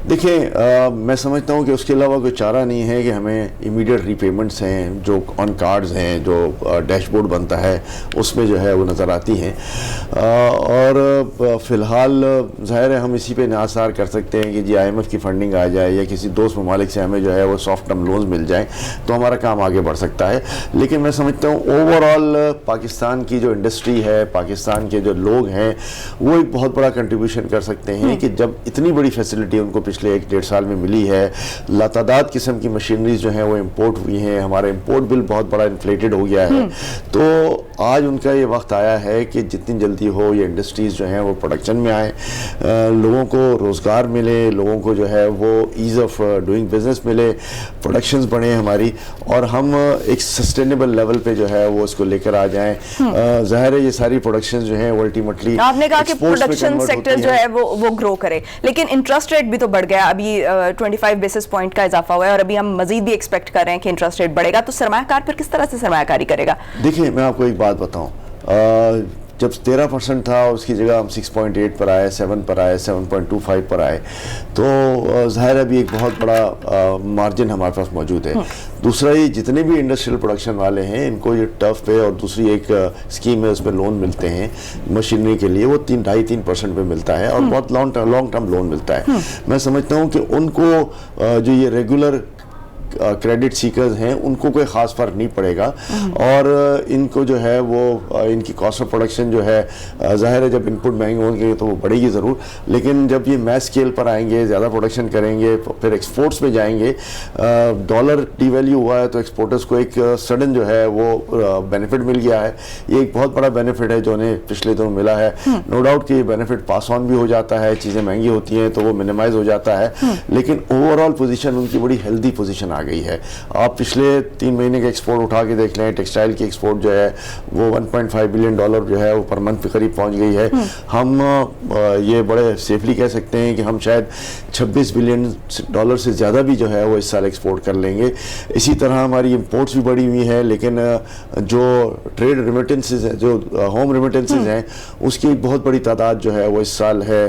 دیکھیں میں سمجھتا ہوں کہ اس کے علاوہ کوئی چارہ نہیں ہے کہ ہمیں امیڈیٹ ری پیمنٹس ہیں جو آن کارڈز ہیں جو ڈیش بورڈ بنتا ہے اس میں جو ہے وہ نظر آتی ہیں، اور فی الحال ظاہر ہے ہم اسی پہ انحصار کر سکتے ہیں کہ جی آئی ایم ایف کی فنڈنگ آ جائے یا کسی دوست ممالک سے ہمیں جو ہے وہ سافٹ ٹرم لونز مل جائیں تو ہمارا کام آگے بڑھ سکتا ہے. لیکن میں سمجھتا ہوں اوور آل پاکستان کی جو انڈسٹری ہے، پاکستان کے جو لوگ ہیں، وہ ایک بہت بڑا کنٹریبیوشن کر سکتے ہیں کہ جب اتنی بڑی فیسلٹی ان کو پچھلے 1-1.5 سال میں ملی ہے، لاتعداد قسم کی مشینریز جو ہیں وہ امپورٹ ہوئی ہیں، ہمارا امپورٹ بل بہت بڑا انفلیٹڈ ہو گیا ہے، تو آج ان کا یہ وقت آیا ہے کہ جتنی جلدی ہو یہ انڈسٹریز جو ہیں وہ پروڈکشن میں آئیں، لوگوں کو روزگار ملے، لوگوں کو جو ہے وہ ایز آف ڈوئنگ بزنس ملے، پروڈکشنز بڑھیں ہماری، اور ہم ایک سسٹینیبل لیول پہ جو ہے وہ اس کو لے کر آ جائیں. ظاہر ہے یہ ساری پروڈکشنز جو ہیں وہ الٹیمیٹلی آپ نے کہا کہ پروڈکشن سیکٹر جو ہے وہ گرو کرے، لیکن انٹرسٹ ریٹ بھی تو بڑھ گیا، ابھی 25 بیسس پوائنٹ کا اضافہ ہوا ہے اور ابھی ہم مزید بھی ایکسپیکٹ کر رہے ہیں کہ انٹرسٹ ریٹ بڑھے گا، تو سرمایہ کار پھر کس طرح سے سرمایہ کاری کرے گا؟ دیکھیں میں آپ کو ایک بات بتاؤں، جب 13% تھا اس کی جگہ ہم 6.8 پر آئے، 7 پر آئے، 7.25 پر آئے، تو ظاہر ہے بھی ایک بہت بڑا مارجن ہمارے پاس موجود ہے. دوسرا یہ جتنے بھی انڈسٹریل پروڈکشن والے ہیں ان کو یہ ٹرف پہ اور دوسری ایک اسکیم ہے اس پہ لون ملتے ہیں مشینری کے لیے، وہ 2.5-3% پہ ملتا ہے اور بہت لانگ ٹرم لون ملتا ہے. میں سمجھتا ہوں کہ ان کو جو یہ ریگولر کریڈٹ سیکرز ہیں ان کو کوئی خاص فرق نہیں پڑے گا، اور ان کو جو ہے وہ ان کی کاسٹ آف پروڈکشن جو ہے ظاہر ہے جب انپٹ مہنگے ہوں گے تو وہ بڑھے گی ضرور، لیکن جب یہ میس اسکیل پر آئیں گے، زیادہ پروڈکشن کریں گے، پھر ایکسپورٹس میں جائیں گے، ڈالر ڈی ویلیو ہوا ہے تو ایکسپورٹرز کو ایک سڈن جو ہے وہ بینیفٹ مل گیا ہے. یہ ایک بہت بڑا بینیفٹ ہے جو انہیں پچھلے دنوں ملا ہے. نو ڈاؤٹ کہ یہ بینیفٹ پاس آن بھی ہو جاتا ہے، چیزیں مہنگی ہوتی ہیں تو وہ منیمائز ہو جاتا ہے، لیکن اوور آل پوزیشن ان کی بڑی ہیلدی پوزیشن آ گئی ہے. آپ پچھلے 3 مہینے کے ایکسپورٹ اٹھا کے دیکھ لیں، ٹیکسٹائل کی ایکسپورٹ جو ہے وہ $1.5 بلین جو ہے وہ پر منتھ کے قریب پہنچ گئی ہے. ہم یہ بڑے سیفلی کہہ سکتے ہیں کہ ہم شاید $26 بلین سے زیادہ بھی جو ہے وہ اس سال ایکسپورٹ کر لیں گے. اسی طرح ہماری امپورٹس بھی بڑھی ہوئی ہیں، لیکن جو ٹریڈ ریمیٹنسز ہیں، جو ہوم ریمیٹنسز ہیں، اس کی ایک بہت بڑی تعداد جو ہے وہ اس سال ہے.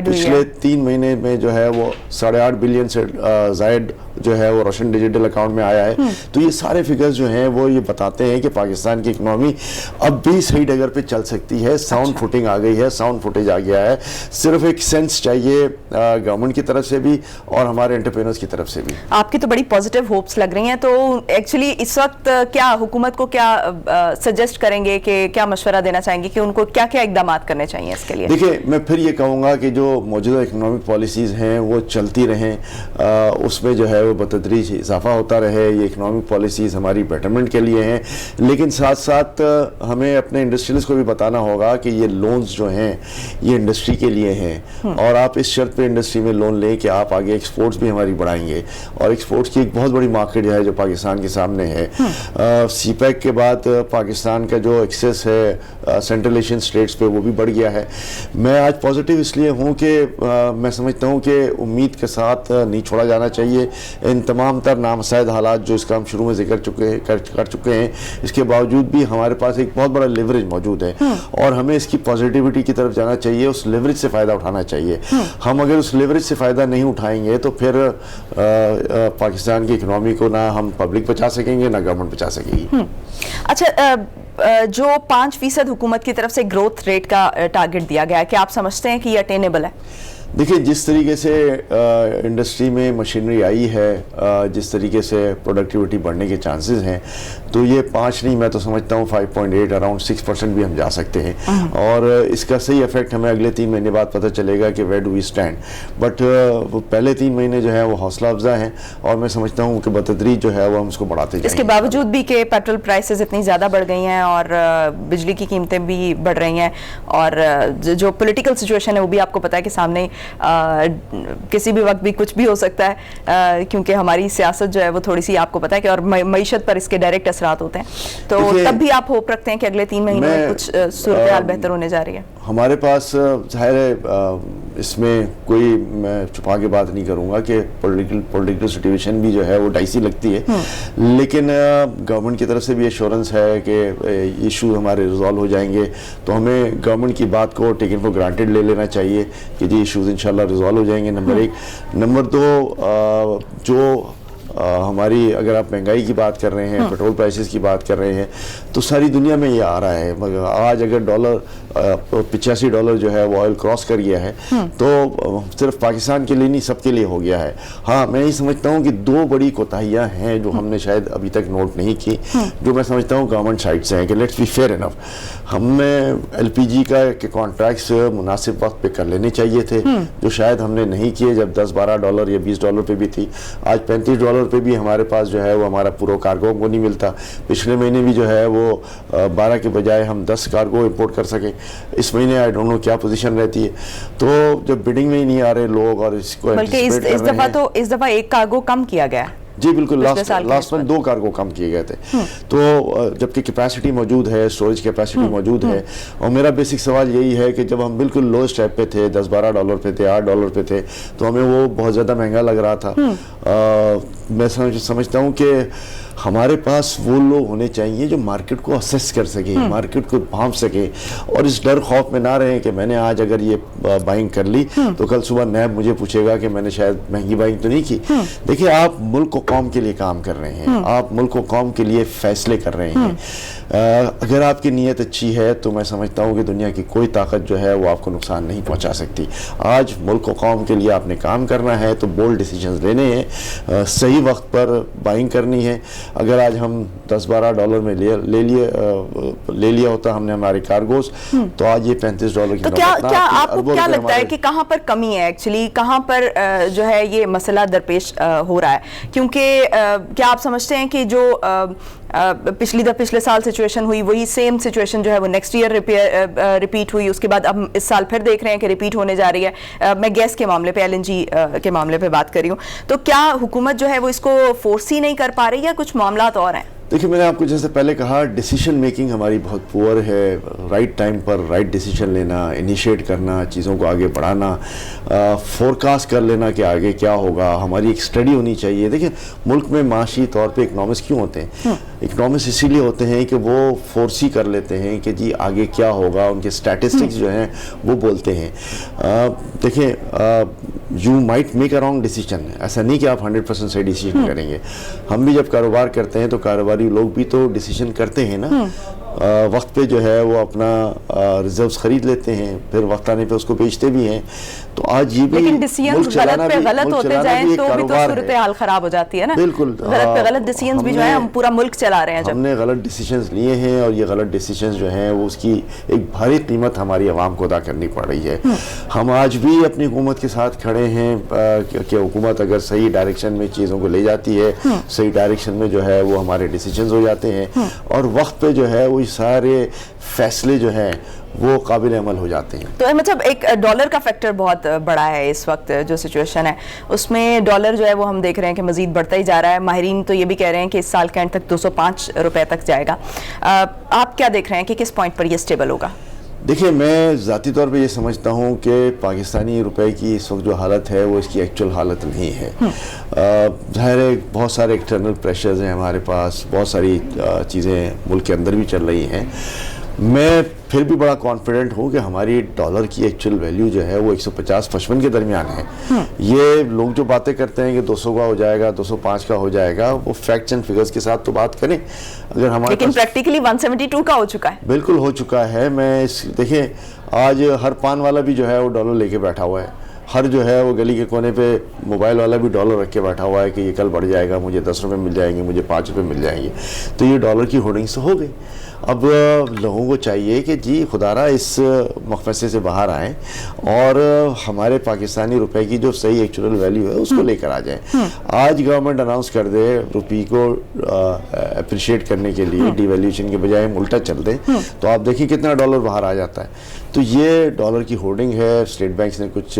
پچھلے 3 مہینے میں جو ہے وہ $8.5 بلین سے زائد جو ہے وہ روشن ڈیجیٹل اکاؤنٹ میں آیا ہے. تو یہ سارے فگرز جو ہیں وہ یہ بتاتے ہیں کہ پاکستان کی اکنامی اب بھی صحیح ڈگر پہ چل سکتی ہے. ساؤنڈ فوٹنگ آ گئی ہے، ساؤنڈ فوٹیج آ گیا ہے. صرف ایک سینس چاہیے گورنمنٹ کی طرف سے بھی اور ہمارے انٹرپرینرز کی طرف سے بھی. آپ کی تو بڑی پازیٹیو ہوپس لگ رہی ہیں، تو ایکچولی اس وقت کیا حکومت کو کیا سجیسٹ کریں گے کہ کیا مشورہ دینا چاہیں گے کہ ان کو کیا کیا اقدامات کرنے چاہیے اس کے لیے؟ دیکھیں میں پھر یہ کہوں گا کہ جو موجودہ اکنامک پالیسیز ہیں وہ چلتی رہیں، اس میں جو ہے وہ بتدریج اضافہ ہوتا رہے. یہ اکنامک پالیسیز ہماری بیٹرمنٹ کے لیے ہیں، لیکن ساتھ ساتھ ہمیں اپنے انڈسٹریلز کو بھی بتانا ہوگا کہ یہ لونز جو ہیں یہ انڈسٹری کے لیے ہیں، اور آپ اس شرط پہ انڈسٹری میں لون لیں کہ آپ آگے ایکسپورٹس بھی ہماری بڑھائیں گے. اور ایکسپورٹس کی ایک بہت بڑی مارکیٹ ہے جو پاکستان کے سامنے ہے. سی پیک کے بعد پاکستان کا جو ایکسیس ہے سینٹرل ایشین اسٹیٹس پہ وہ بھی بڑھ گیا ہے. میں آج پازیٹیو اس لیے ہوں کہ میں سمجھتا ہوں کہ امید کے ساتھ نہیں چھوڑا جانا چاہیے. ان تمام تر نامساعد حالات جو اس کا ہم شروع میں ذکر کر چکے ہیں، اس کے باوجود بھی ہمارے پاس ایک بہت بڑا لیوریج موجود ہے، اور ہمیں اس کی پازیٹیوٹی کی طرف جانا چاہیے، اس لیوریج سے فائدہ اٹھانا چاہیے. ہم اگر اس لیوریج سے فائدہ نہیں اٹھائیں گے تو پھر پاکستان کی اکنامی کو نہ ہم پبلک بچا سکیں گے نہ گورنمنٹ بچا سکے گی. اچھا، جو 5% حکومت کی طرف سے گروتھ ریٹ کا ٹارگٹ دیا گیا ہے، کیا آپ سمجھتے ہیں کہ یہ اٹینیبل ہے؟ دیکھیں جس طریقے سے انڈسٹری میں مشینری آئی ہے، جس طریقے سے پروڈکٹیوٹی بڑھنے کے چانسز ہیں، تو یہ 5 نہیں، میں تو سمجھتا ہوں 5.8 اراؤنڈ 6% بھی ہم جا سکتے ہیں. اور اس کا صحیح افیکٹ ہمیں اگلے 3 مہینے بعد پتہ چلے گا کہ where do we stand. But وہ پہلے 3 مہینے جو ہے وہ حوصلہ افزا ہیں، اور میں سمجھتا ہوں کہ بتدریج جو ہے وہ ہم اس کو بڑھاتے جائیں. اس کے باوجود بھی کہ پیٹرول پرائسز اتنی زیادہ بڑھ گئی ہیں اور بجلی کی قیمتیں بھی بڑھ رہی ہیں، اور جو پولیٹیکل سچویشن ہے وہ بھی آپ کو پتہ ہے کہ سامنے کسی بھی وقت بھی کچھ بھی ہو سکتا ہے، کیونکہ ہماری سیاست جو ہے وہ تھوڑی سی آپ کو پتہ ہے کہ اور معیشت پر اس کے ڈائریکٹ اثرات ہوتے ہیں. تو تب بھی آپ ہوپ رکھتے ہیں کہ اگلے 3 مہینوں میں کچھ صورتحال بہتر ہونے جا رہی ہے؟ ہمارے پاس ظاہر ہے اس میں کوئی میں چھپا کے بات نہیں کروں گا کہ پولیٹیکل سچویشن بھی جو ہے وہ ڈائسی لگتی ہے، لیکن گورنمنٹ کی طرف سے بھی ایشورنس ہے کہ ایشو ہمارے ریزالو ہو جائیں گے، تو ہمیں گورنمنٹ کی بات کو ٹیکن فور گرانٹیڈ لے لینا چاہیے کہ جی ایشوز انشاءاللہ ریزالو ہو جائیں گے، نمبر 1۔ نمبر 2، جو ہماری اگر آپ مہنگائی کی بات کر رہے ہیں، پیٹرول پرائسز کی بات کر رہے ہیں، تو ساری دنیا میں یہ آ رہا ہے۔ آج اگر ڈالر $85 جو ہے وہ آئل کراس کر گیا ہے، تو صرف پاکستان کے لیے نہیں، سب کے لیے ہو گیا ہے۔ ہاں، میں یہ سمجھتا ہوں کہ 2 بڑی کوتاہیاں ہیں جو ہم نے شاید ابھی تک نوٹ نہیں کی، جو میں سمجھتا ہوں گورنمنٹ سائڈ سے ہیں کہ لیٹس بی فیئر انف۔ ہمیں LPG کے کانٹریکٹس مناسب وقت پہ کر لینے چاہیے تھے، جو شاید ہم نے نہیں کیے، جب $10-12 یا $20 پہ بھی تھی۔ آج $35 پہ بھی ہمارے پاس جو ہے وہ ہمارا پورا کارگو کو نہیں ملتا۔ پچھلے مہینے بھی جو ہے وہ 12 کے بجائے ہم 10 کارگو امپورٹ کر سکیں۔ اس مہینے آئی ڈونٹ نو کیا پوزیشن رہتی ہے۔ تو جب بڈنگ میں ہی نہیں آ رہے لوگ اور اس کو بلکہ اس دفعہ ایک کارگو کم کیا گیا ہے۔ جی بالکل، لاسٹ میں 2 کارگو کم کیے گئے تھے۔ تو جبکہ کیپیسٹی موجود ہے، اسٹوریج کیپیسٹی موجود ہے، اور میرا بیسک سوال یہی ہے کہ جب ہم بالکل لو اسٹیپ پہ تھے، $10-12 پہ تھے، $8 پہ تھے، تو ہمیں وہ بہت زیادہ مہنگا لگ رہا تھا۔ میں سمجھتا ہوں کہ ہمارے پاس وہ لوگ ہونے چاہیے جو مارکیٹ کو اسیس کر سکے، مارکیٹ کو بھانپ سکے، اور اس ڈر خوف میں نہ رہیں کہ میں نے آج اگر یہ بائنگ کر لی تو کل صبح نیب مجھے پوچھے گا کہ میں نے شاید مہنگی بائنگ تو نہیں کی۔ دیکھیں، آپ ملک و قوم کے لیے کام کر رہے ہیں، آپ ملک و قوم کے لیے فیصلے کر رہے ہیں۔ اگر آپ کی نیت اچھی ہے تو میں سمجھتا ہوں کہ دنیا کی کوئی طاقت جو ہے وہ آپ کو نقصان نہیں پہنچا سکتی۔ آج ملک و قوم کے لیے آپ نے کام کرنا ہے تو بولڈ ڈیسیجنز لینے ہیں، صحیح وقت پر بائنگ کرنی ہے۔ اگر آج ہم $10-12 میں لے لیا ہوتا ہم نے ہمارے کارگوز، تو آج یہ $35 کی تو کیا آپ کو کیا لگتا ہے کہ کہاں پر کمی ہے ایکچولی، کہاں پر جو ہے یہ مسئلہ درپیش ہو رہا ہے؟ کیونکہ کیا آپ سمجھتے ہیں کہ جو پچھلے سال سچویشن ہوئی وہی سیم سچویشن جو ہے وہ نیکسٹ ایئر ریپیٹ ہوئی، اس کے بعد اب اس سال پھر دیکھ رہے ہیں کہ ریپیٹ ہونے جا رہی ہے؟ میں گیس کے معاملے پہ، LNG کے معاملے پہ بات کر رہی ہوں، تو کیا حکومت جو ہے وہ اس کو فورس ہی نہیں کر پا رہی یا کچھ معاملات اور ہیں؟ دیکھیں، میں نے آپ کو جیسے پہلے کہا، ڈیسیشن میکنگ ہماری بہت پور ہے۔ رائٹ ٹائم پر رائٹ ڈیسیشن لینا، انیشیٹ کرنا، چیزوں کو آگے بڑھانا، فورکاسٹ کر لینا کہ آگے کیا ہوگا، ہماری ایک اسٹڈی ہونی چاہیے۔ دیکھیں، ملک میں معاشی طور پہ اکنامسٹ کیوں ہوتے ہیں؟ اکنامسٹ اسی لیے ہوتے ہیں کہ وہ فورسی کر لیتے ہیں کہ جی آگے کیا ہوگا، ان کے اسٹیٹسٹکس جو ہیں وہ بولتے ہیں۔ دیکھیں، you might make a wrong decision, ایسا نہیں کہ آپ 100% صحیح ڈیسیجن کریں گے۔ ہم بھی جب کاروبار کرتے ہیں تو کاروباری لوگ بھی تو ڈیسیجن کرتے ہیں نا، وقت پہ جو ہے وہ اپنا ریزروز خرید لیتے ہیں، پھر وقت آنے پہ اس کو بیچتے بھی ہیں۔ تو آج یہ بھی لیکن ڈیسیجنز غلط پہ غلط ہوتے جائیں تو بھی تو صورتحال خراب ہو جاتی ہے نا۔ بالکل، غلط پہ غلط ڈیسیجنز بھی جو ہیں ہم پورا ملک چلا رہے ہیں، ہم نے غلط ڈیسیجنز لیے ہیں، اور یہ غلط ڈیسیجنز جو ہیں وہ اس کی ایک بھاری قیمت ہماری عوام کو ادا کرنی پڑ رہی ہے۔ ہم آج بھی اپنی حکومت کے ساتھ کھڑے ہیں کہ حکومت اگر صحیح ڈائریکشن میں چیزوں کو لے جاتی ہے، صحیح ڈائریکشن میں جو ہے وہ ہمارے ڈیسیجنز ہو جاتے ہیں، اور وقت پہ جو ہے وہ سارے فیصلے جو ہیں وہ قابل عمل ہو جاتے ہیں۔ تو مطلب ایک ڈالر کا فیکٹر بہت بڑا ہے اس وقت، جو سچویشن ہے اس میں ڈالر جو ہے وہ ہم دیکھ رہے ہیں کہ مزید بڑھتا ہی جا رہا ہے۔ ماہرین تو یہ بھی کہہ رہے ہیں کہ اس سال کے اینڈ تک $205 تک جائے گا۔ آپ کیا دیکھ رہے ہیں کہ کس پوائنٹ پر یہ سٹیبل ہوگا؟ دیکھیں، میں ذاتی طور پہ یہ سمجھتا ہوں کہ پاکستانی روپے کی اس وقت جو حالت ہے وہ اس کی ایکچول حالت نہیں ہے۔ ظاہر ہے بہت سارے ایکسٹرنل پریشرز ہیں ہمارے پاس، بہت ساری چیزیں ملک کے اندر بھی چل رہی ہیں۔ میں پھر بھی بڑا کانفیڈنٹ ہوں کہ ہماری ڈالر کی ایکچول ویلیو جو ہے وہ 150-55 کے درمیان ہے۔ یہ لوگ جو باتیں کرتے ہیں کہ 200 کا ہو جائے گا، 205 کا ہو جائے گا، وہ فیکٹس اینڈ فگرز کے ساتھ تو بات کریں۔ اگر ہمارے لیکن پریکٹیکلی 172 کا ہو چکا ہے۔ بالکل ہو چکا ہے۔ دیکھیں، آج ہر پان والا بھی جو ہے وہ ڈالر لے کے بیٹھا ہوا ہے، ہر جو ہے وہ گلی کے کونے پہ موبائل والا بھی ڈالر رکھ کے بیٹھا ہوا ہے کہ یہ کل بڑھ جائے گا، مجھے $10 مل جائیں گے، مجھے $5 مل جائیں گے۔ تو یہ ڈالر کی ہولڈنگز ہو گئی۔ اب لوگوں کو چاہیے کہ جی خدارہ اس مقفصے سے باہر آئیں اور ہمارے پاکستانی روپے کی جو صحیح ایکچول ویلیو ہے اس کو لے کر آ جائیں۔ آج گورنمنٹ اناؤنس کر دے روپی کو اپریشیٹ کرنے کے لیے، ڈی ویلیوشن کے بجائے ہم الٹا چل دیں، تو آپ دیکھیں کتنا ڈالر باہر آ جاتا ہے۔ تو یہ ڈالر کی ہولڈنگ ہے، اسٹیٹ بینکس نے کچھ